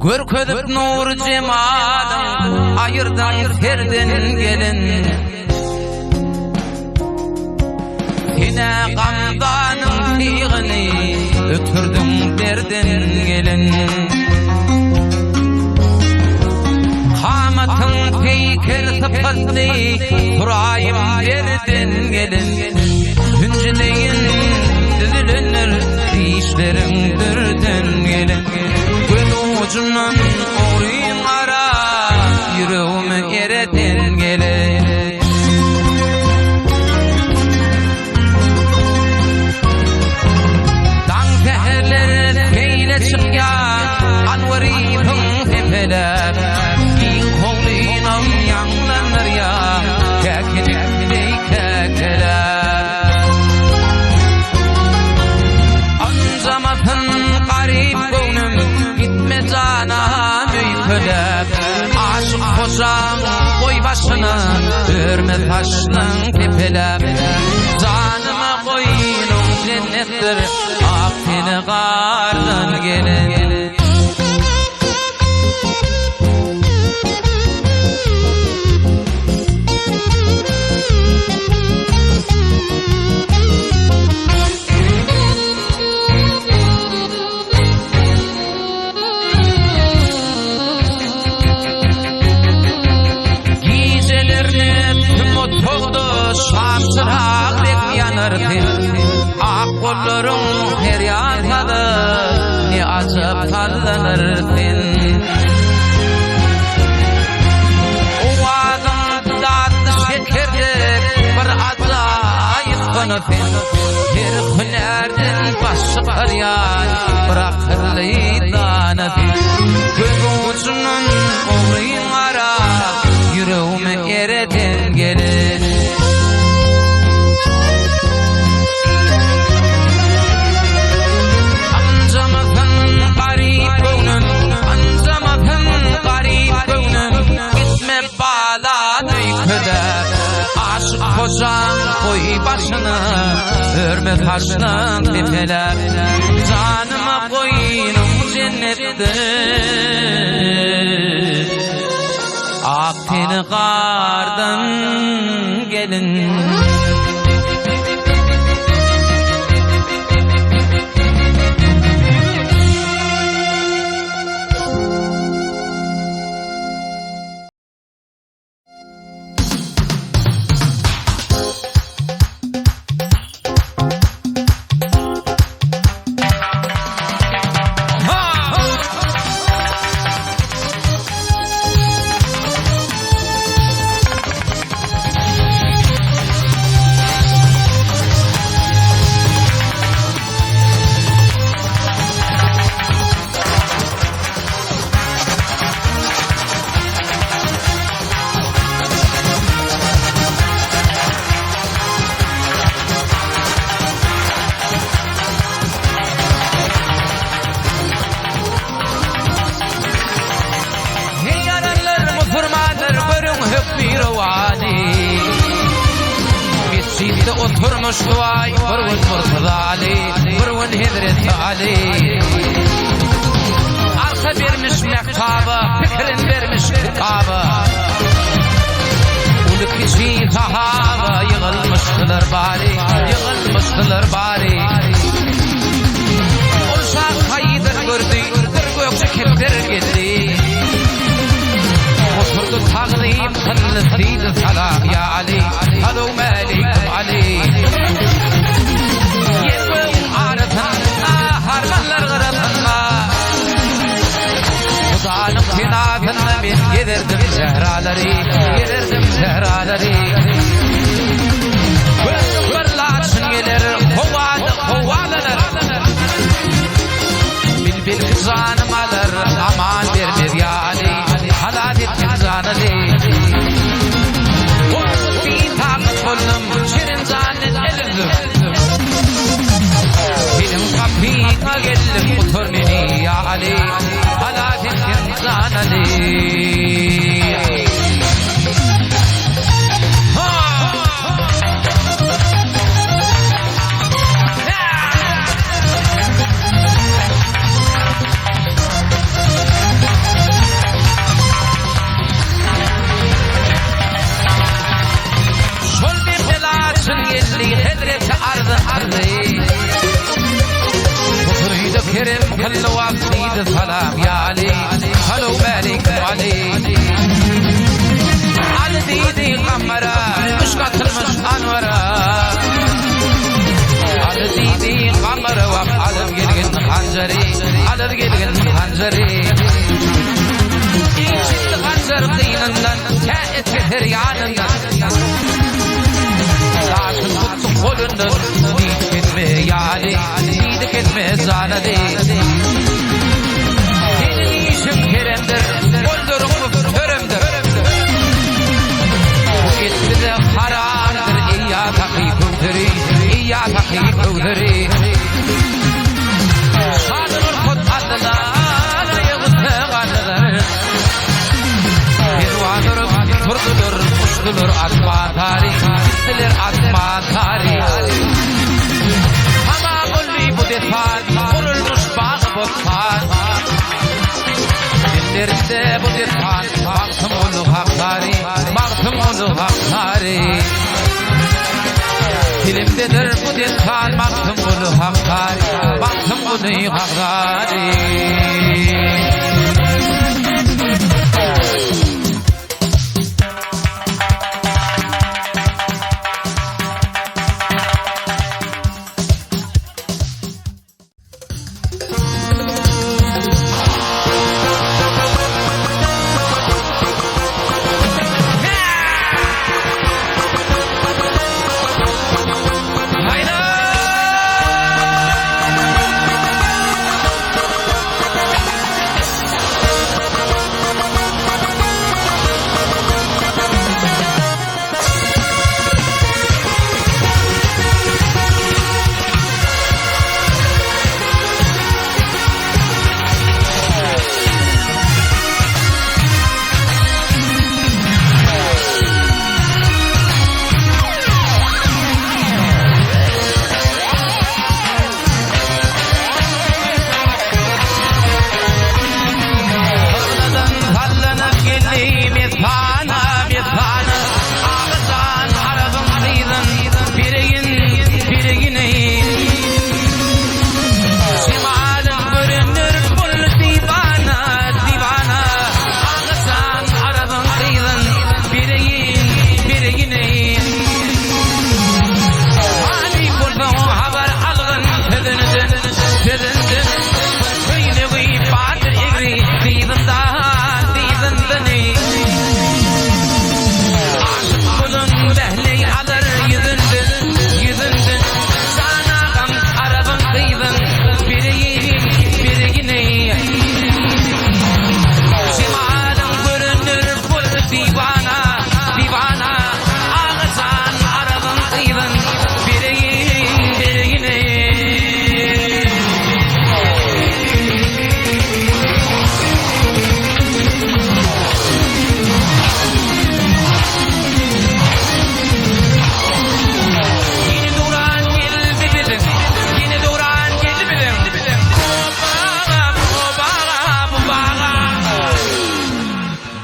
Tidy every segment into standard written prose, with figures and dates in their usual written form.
Görkezip nur cemalın ayırdan ferden gelin Yine gamdanın tiğini ötürdün derden gelin Kamatın peyker tıpızlı Turayım derden gelin Hüncüleyin düzülünür Dişlerin dürden gelin Gül ucundan oğruyun ara Yüreğimi ereden gelin Dan teherler peyle çıkyan Anvariyim tepeler Kolunam yanlanır ya Kekinik kekeler Anzamatın garip gönlüm Gitme cana müykölep Aşık koşan koy başını Örme taşlan tepelep Canıma koyunum cennettir Aktini kardan gelin Şamsırak bek yanırdı Ak kollarım her yantadı Ne acıp tallanırdın O adam tatlı şekerdik Bir acayip kanıfın Her hünerden başı karyan Bırakırlı danıfın Göz ucunun oğruyun ara Yüreğime ereden gelin Aşık koşan koy başını Örme taşlan tepeler Canıma koyunum cennettir Aktini kardan gelin Bitti oturmuş vay Vurun Murtaza Ali Vurun Hidret Ali Arka vermiş mektabı Fikrin vermiş kitabı Ulu kişi sahabı Yığılmıştılar bari Yığılmıştılar bari Olşak kayıdır gördü Gökçe kepler gitti Oturdu tağlayıp kıllısıydı salah ya Ali Salûm aleyküm Ali Yetmeğin ağrısına harmanlar gırasına Kudanın kinafına ben yedirdim zehraları Yedirdim zehraları Gözüm fırlatsın gelir kovalanır Bilbil kızanım alır aman vermez ya Ali Halal ettim zaneli Bir takıt buldum şirin zannet elimdir Benim kapına geldim otur beni ya Ali Halal ettim zaneli خلوا عبد السلام يا علي خلوا مالك علي على ديدي قمرة مش قتل مش أنورة على ديدي قمرة وعلى الجلجل خنجري على الجلجل خنجري يشد خنجر قينا كائت كثير عنا لكن تدخل ديد كلمة يا علي ديد كلمة زعلدي هيني شمكرندر قلدر مفترمدر ويتبدأ حرامدر إيا تقيق وذري إيا تقيق وذري صادر الخط عدنا لا يغثق عدنا يروادر تردلر مشدلر أطبع تاري تدلر أطبع تاري هما قلبي بدفان قل المشباق بطفان دلر بدفان مغتم قلو حقداري مغتم قلو حقداري دلم دلر بدفان مغتم قلو حقداري مغتم قلو حقداري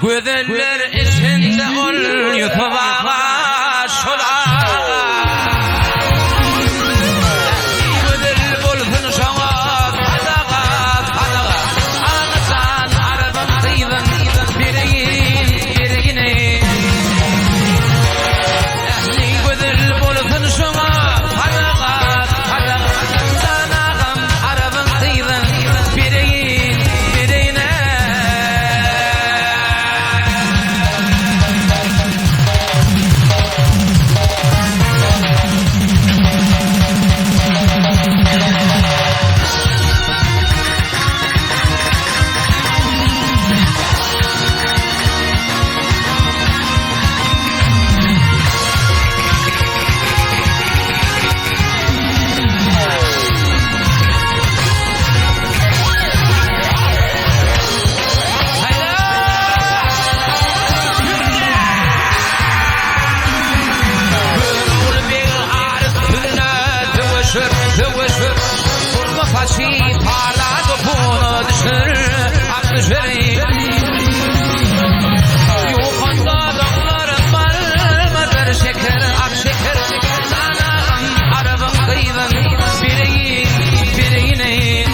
Güzeller içinde ol yutubağa şolağa Güzel bulsun şoğa fadağa fadağa Ağızdan arabın kıyın birigine Ehli güzel bulsun şoğa fadağa fadağa Sanağım arabın kıyın birigine Fashi parlado puno düşür akışırı Yuhanda dağların var mıdır şeker ak şeker Sanağım arabın kıyın biriyine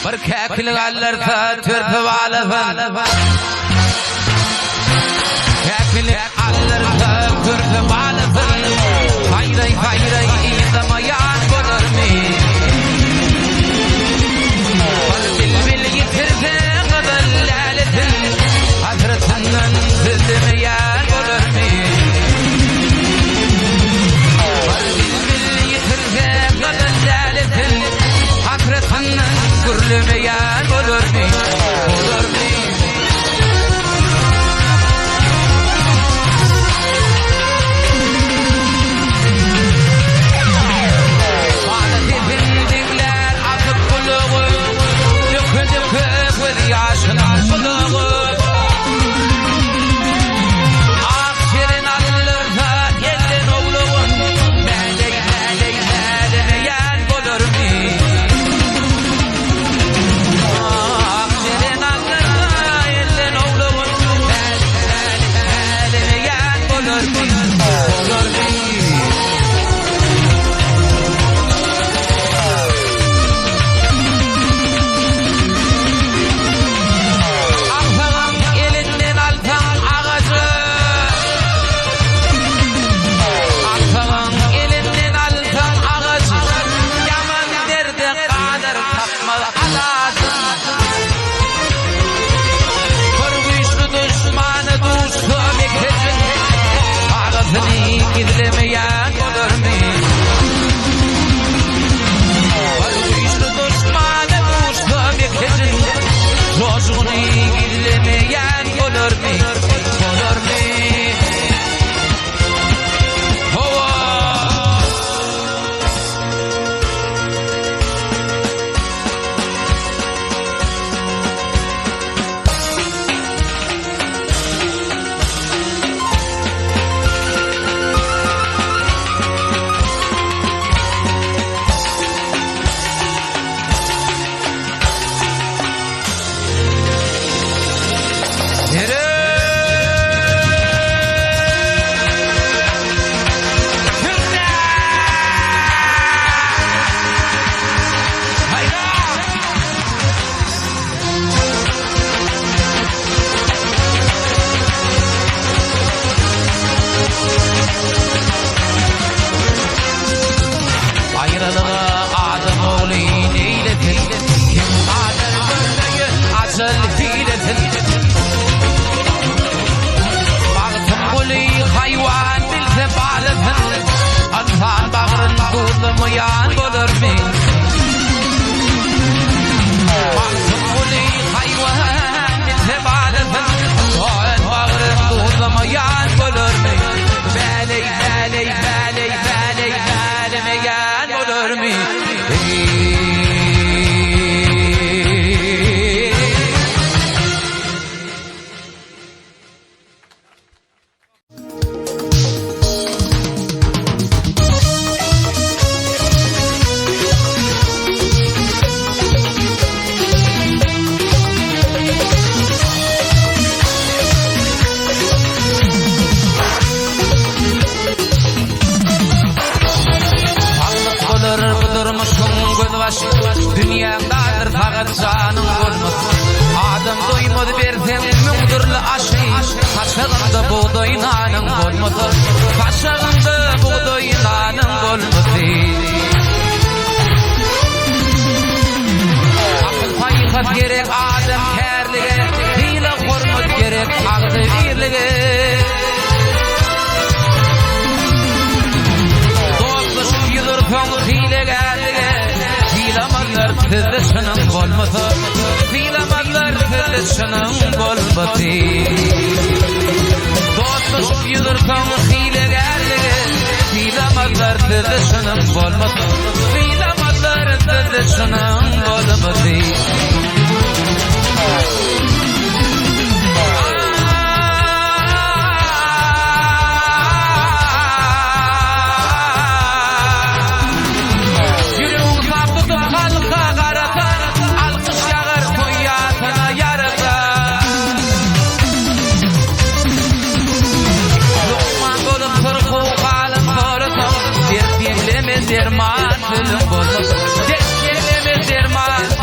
bir käkilik allarsa törpü balafın käkilik allarsa törpü balafın hayray hayray izamayan bolur mi bilbil yitirse kadar laletin hasretinden sızlamayan bolur mi bilbil yitirse kadar laletin hasretinden gürlemeyen bolur mi bolur mi yaşının buluğu Akşerin alırsa elin oğluğun Meley meley melemeyen bulur mi? Akşerin alırsa elin oğluğun Meley meley melemeyen bulur mi? Bulur mi? Gizlemeyen olur mu? Güçlü düşmanı bulsa bir kezin Çocuğunu gizlemeyen olur mu? Olur mu? Ansan bağrın tuğlamayan bulur mu? Baktım uli hayvan bilse bağrın bağrın tuğlamayan bulur mu? Beley beley beley beley belemeyen bulur mu? Dünyadadır fakat canım olmaz Adam doymadı versen mündürlü aşı Kaşığında buğday nanın olmadı Kaşığında buğday nanın olmadı Akıl haykat gerek adam kærlige Hile hormat gerek ağzı birlige Dostlaşıp yılır son hile geldige Filamanlar tezleşinin bolmadı Filamanlar tezleşinin bolmadı Dostlaşıp yılırken hile geldi Filamanlar tezleşinin bolmadı Filamanlar tezleşinin bolmadı derman gülüm bolmaz. Derman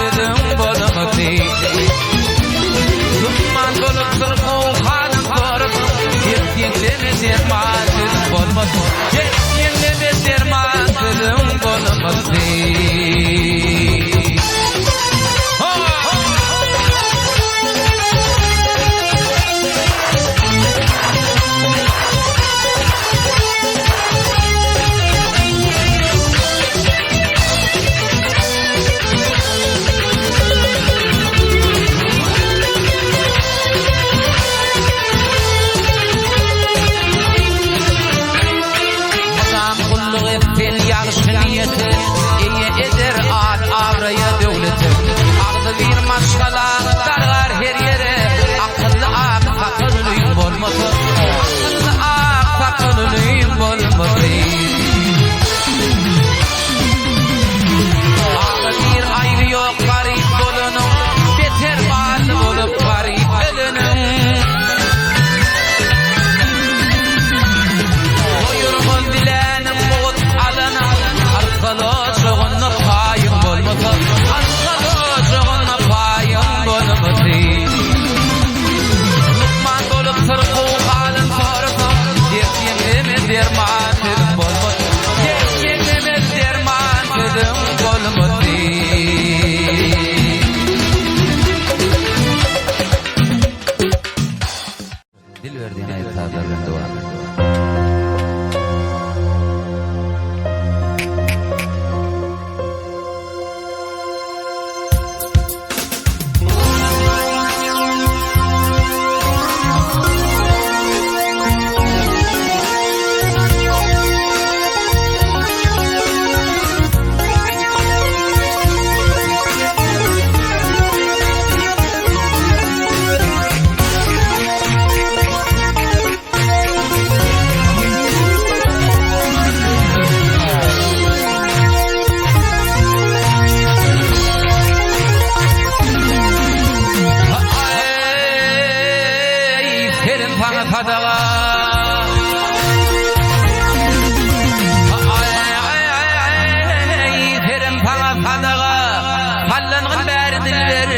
dilber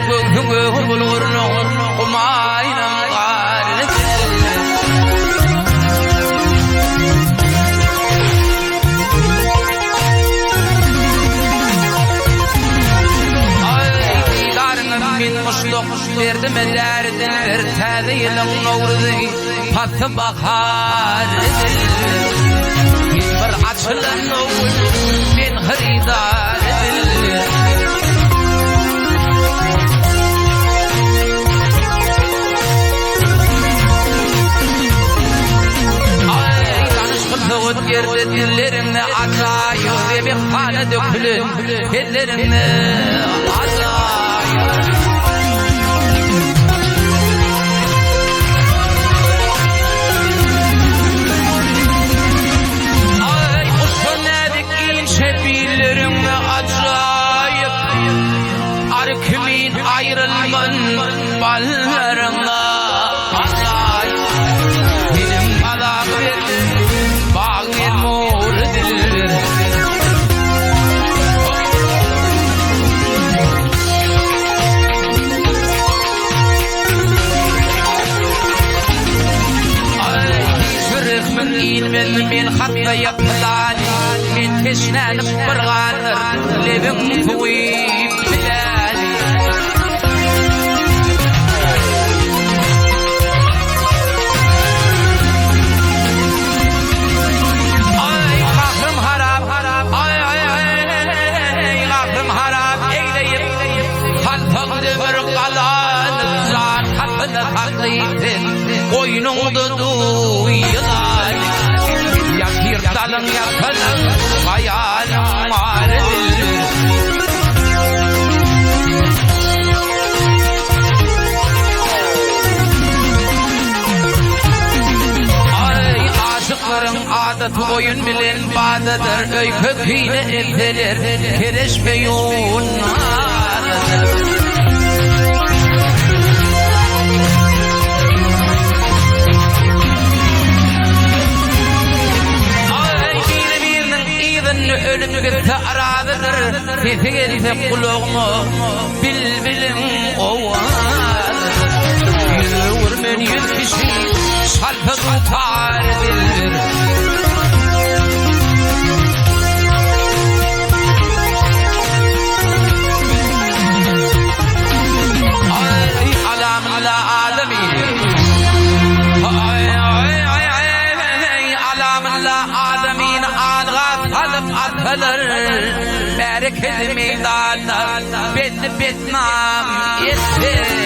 göğsüne bulurun kumayla garip min muşluq verdim derdin ver tədiyilin nurdi patı bakar bir açılan olur ben xaridar ay danışıklığı gerdi dillerimle acayip ve bir hale dökülün ellerimle acayip şebillerimle acayip Arkimin ayrılman ballarına acayip Dilim balak verdi bağır mor dildir Şürüğümün ilmin min hatta yapılan min teşnenip bırganır levim tuyip bilali ay kahrım harap ay kahrım harap eyleyip kalpaklı bir kalan zat kapını taklidin koynumda duyular yakir dalın yakılın hayalim var ay aşıkların adı oyun bilen badıdır öy köküyle elteler kereşmeyun ölüm gitti aradıdır sesi gelse kulağıma bilbilin ovar yürürmen 100 kişi şalpı tutar dildir ay alamla ademi alamla ademin atılır bereket meydanlar belli bitmem yeter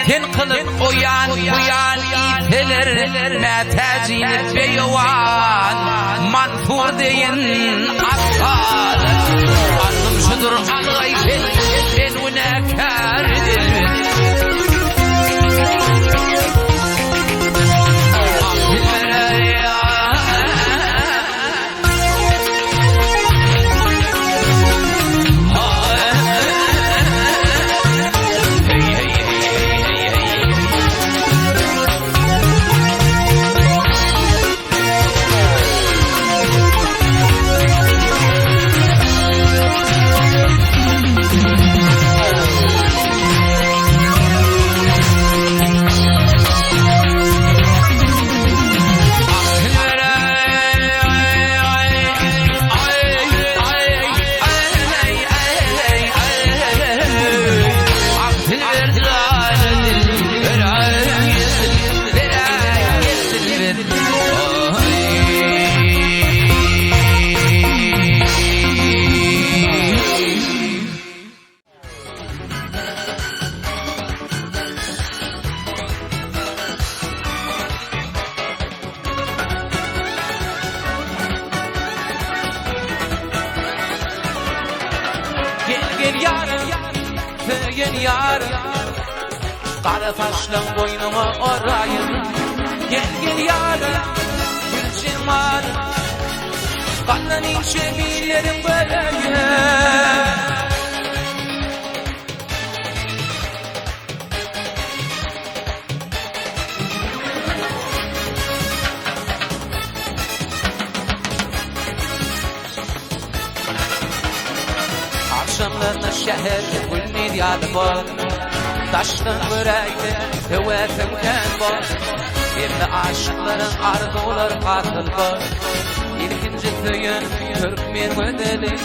Ken kılıp uyan iteler metezini beyavan manfur deyin aptal anım şudur alay ben unekardir Gel yar Kara taşlan boynuma orayın Gel yar Gülçin var Kanlan ince billerim böyle Çağlarını şehir gülni diyadı bol Taştın yüreğde hüvetin ken bol Birli aşıkların arzular katıl bol İlkinci tüyün Türkmen ödeli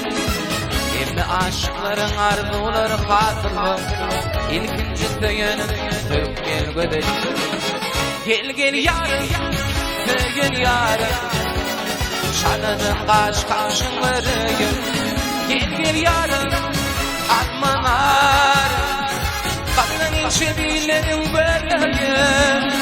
Birli aşıkların arzular katıl bol İlkinci tüyün Türkmen ödeli Gel gel yarım Tüyün yarım Şanının kaş kaşınlarıyım Gel gel yarım Atmanar Kadın içi billerim böyleyim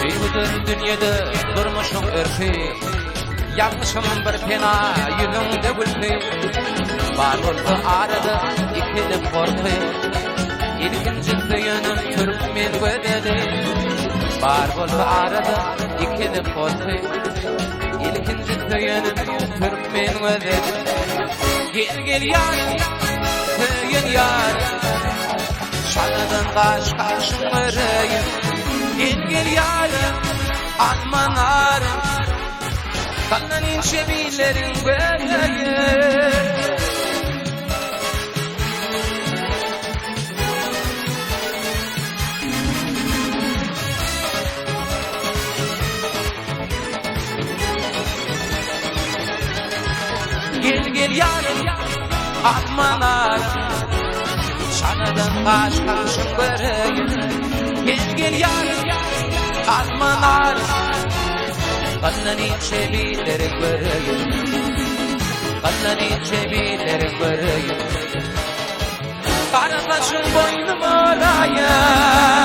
Beyhudur dünyada durmuşum ürfi Yanlışım bir pena yüzümde gülfi Var oldu arada ikili korku İlkinci tüyünüm Türkmen ödedi Var oldu arada ikili korku İlkinci tüyünüm Türkmen ödedi Gel gel yarım tüyün yarım Şanıdın kaş kaşınlarıyım Gel gel yarım atman arım Kandan inşebilerin böyleyim Gel gel yarım atman arım Şanıdın kaş kaşınlarıyım Gel gel yarım atman arım Kandan içebilerin böyleyim Kandan içebilerin böyleyim Karataşın boynum oraya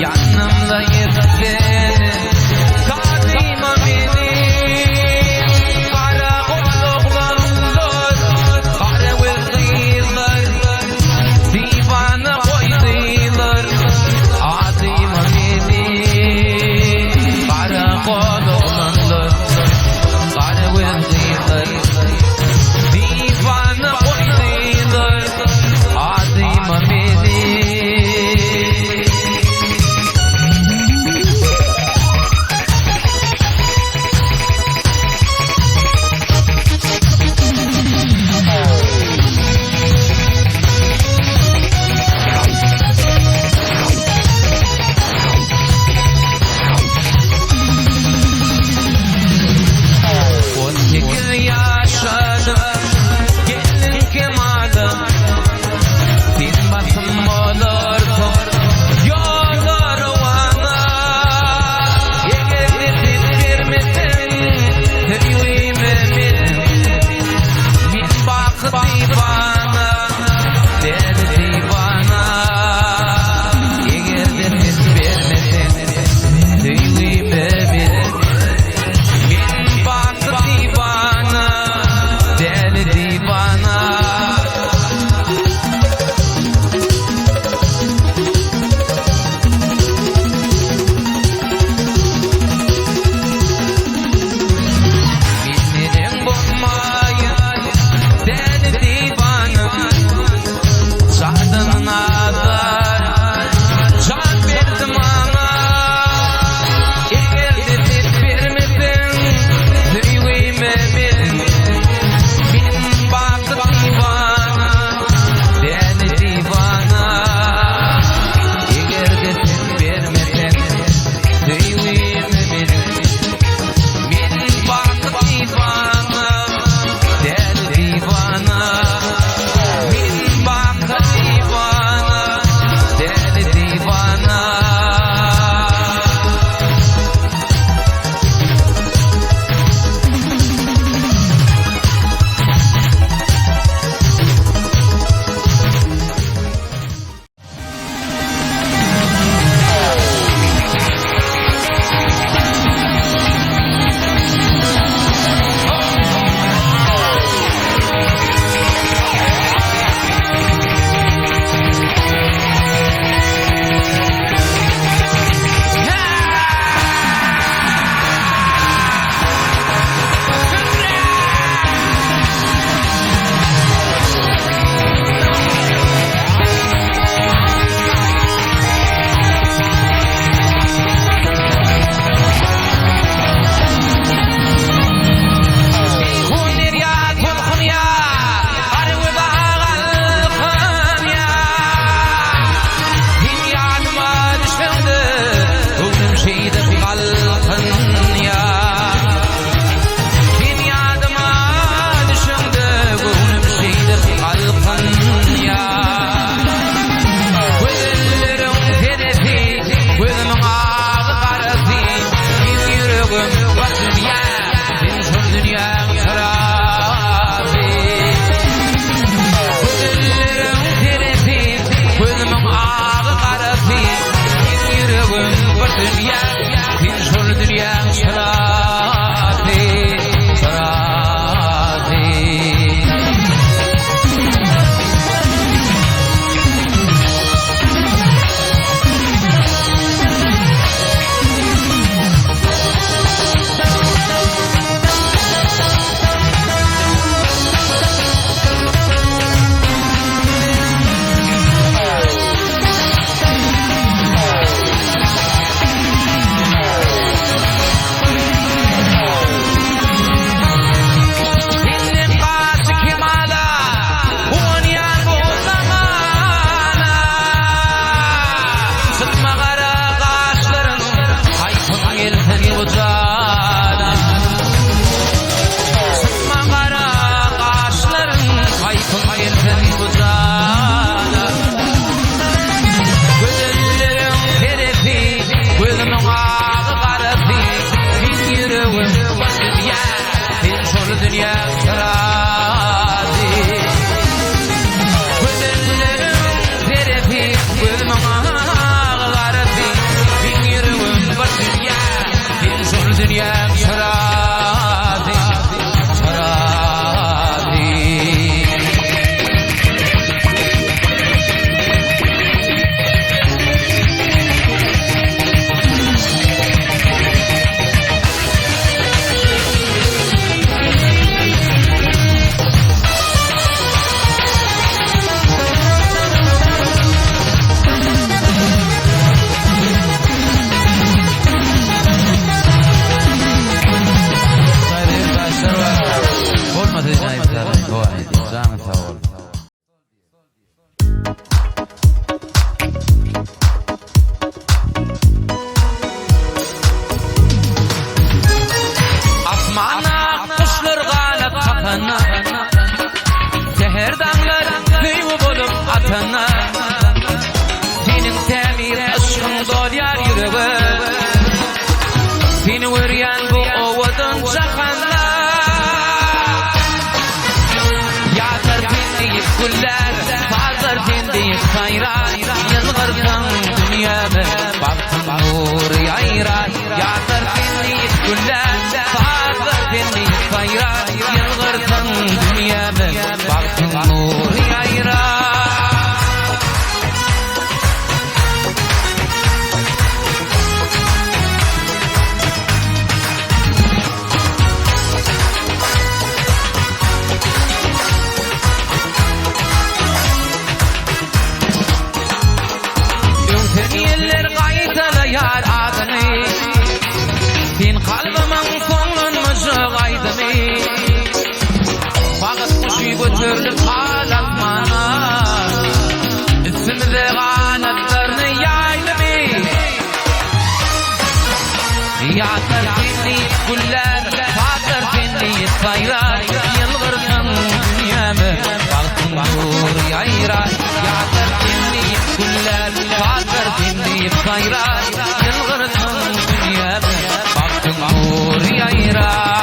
Yanımda yedin Kadima beni Kara dünya sıradi Güzellerim terapi Gülmana ağlardi Bin yürüğün var dünya Bin sol dünya sıradi Sıradi Asmana kuşlar galip kapana Seher dağlar kıyı bulup atana Senin temir aşkın dolyar yüreği Seni vuryan bu ovadın cahanda Yağdır dinleyip güller Fazlar dinleyip sayrar Yılgırdan dünyamı Baktın nur yayrar Yağdır dinleyip güller Fazlar dinleyip sayrar Yılgırdan dünyamı Baktın nur yayrar Yeller gaytalı yar adını Sen kalbımın sonun müjü gaydımı Bağıt kuşu götürlüp alatmana Üstümüze kanatlarını yaydımı Yağdır dinleyip güller Fazlar dinleyip sayrar Yılgırsın dünyamı Baktın nur yayrar Yağdır dinleyip güller Fazlar dinleyip sayrar Yılgırsın dünyamı Baktın nur yayrar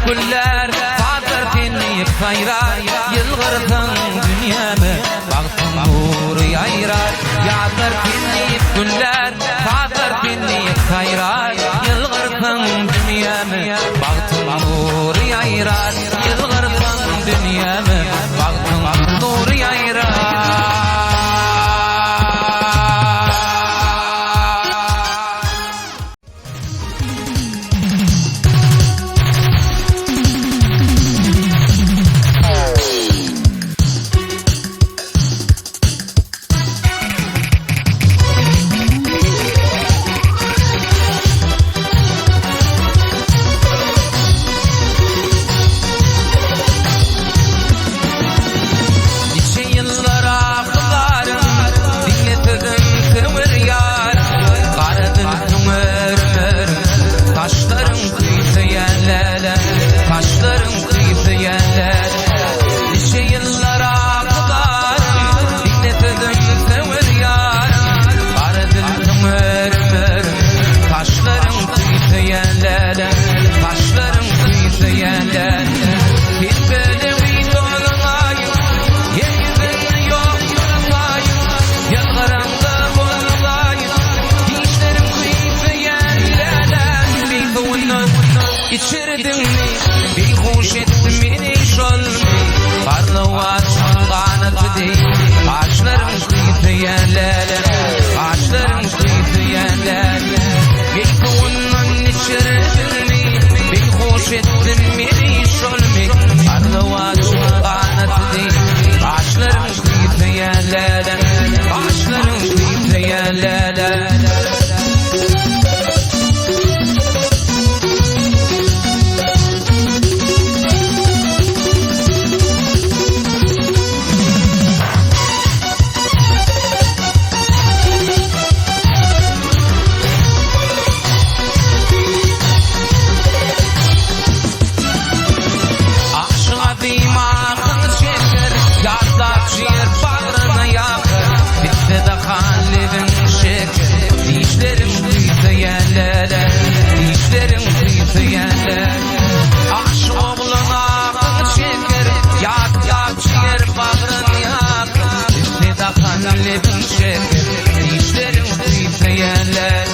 Güller Fazlar dinleyip sayrar Yılgırsın dünyamı Baktın nur yayrar Yağdır dinleyip güller Fazlar dinleyip sayrar Yılgırsın dünyamı Baktın nur yayrar Yılgırsın dünyamı Baktın nur yayrar İçirdin mi? Bir hoş ettin beni şolmi Parlıvat şanganıtı değil Ağaçların kıyıtı yerler Ağaçların kıyıtı yerler Bir kuvundan içirdin mi? Bir hoş ettin beni şolmi Parlıvat şanganıtı değil Ağaçların kıyıtı yerler Ağaçların kıyıtı yerler yerler, dişlerin titreyenler. Aşk oğluna akıl çeker, yak yak ciğer bağrın yak. İstida kalbin şeker, dişlerin titreyenler,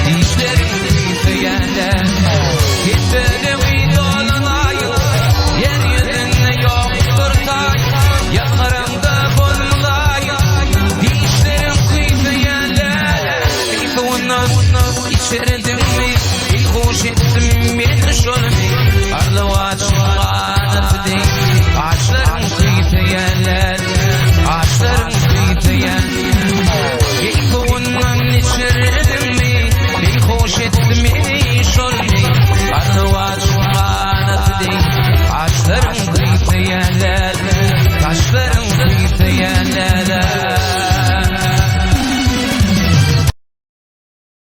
dişlerin titreyenler. Gitbenim idolunayım, yeryüzünde yoktur tay. Yakarımda bulunayım, dişlerim titreyenler. İlkundan içerdim mi, ilkuş ettim beni şolmi. Arlı vaç